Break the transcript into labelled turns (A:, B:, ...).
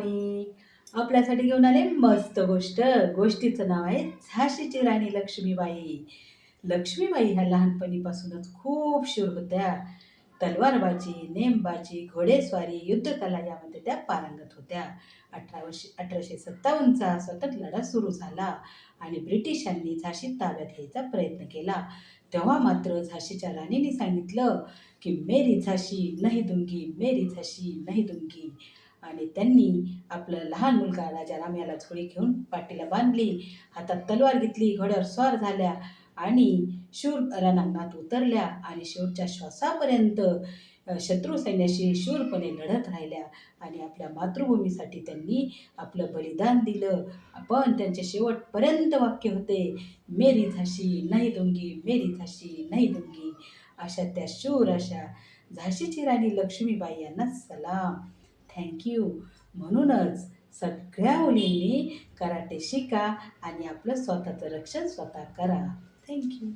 A: Morning. आपल्यासाठी घेऊन आले मस्त गोष्ट. गोष्टीचं नाव आहे झाशीची राणी लक्ष्मीबाई. लक्ष्मीबाई ह्या लहानपणीपासूनच खूप शूर होत्या. तलवारबाजी, नेमबाजी, घोडेस्वारी, युद्धकला यामध्ये त्या पारंगत होत्या. 1857चा स्वातंत्र्य लढा सुरू झाला आणि ब्रिटिशांनी झाशी ताब्यात घ्यायचा प्रयत्न केला. तेव्हा मात्र झाशीच्या राणीने सांगितलं की मेरी झाशी नाही दूंगी, मेरी झाशी नाही दूंगी. आणि त्यांनी आपला लहान मुलगा राजा राम याला झोळी घेऊन पाठीला बांधली, हातात तलवार घेतली, घोड्यावर स्वार झाल्या आणि शूर रणांगणात उतरल्या आणि शेवटच्या श्वासापर्यंत शत्रू सैन्याशी शूरपणे लढत राहिल्या आणि आपल्या मातृभूमीसाठी त्यांनी आपलं बलिदान दिलं. पण त्यांचे शेवटपर्यंत वाक्य होते, मेरी झाशी नाही दूंगी, मेरी झाशी नाही दूंगी. अशा त्या शूर अशा झाशीची राणी लक्ष्मीबाई यांना सलाम. थँक्यू. म्हणूनच सगळ्या मुलींनी कराटे शिका आणि आपलं स्वतःचं रक्षण स्वतः करा. थँक्यू.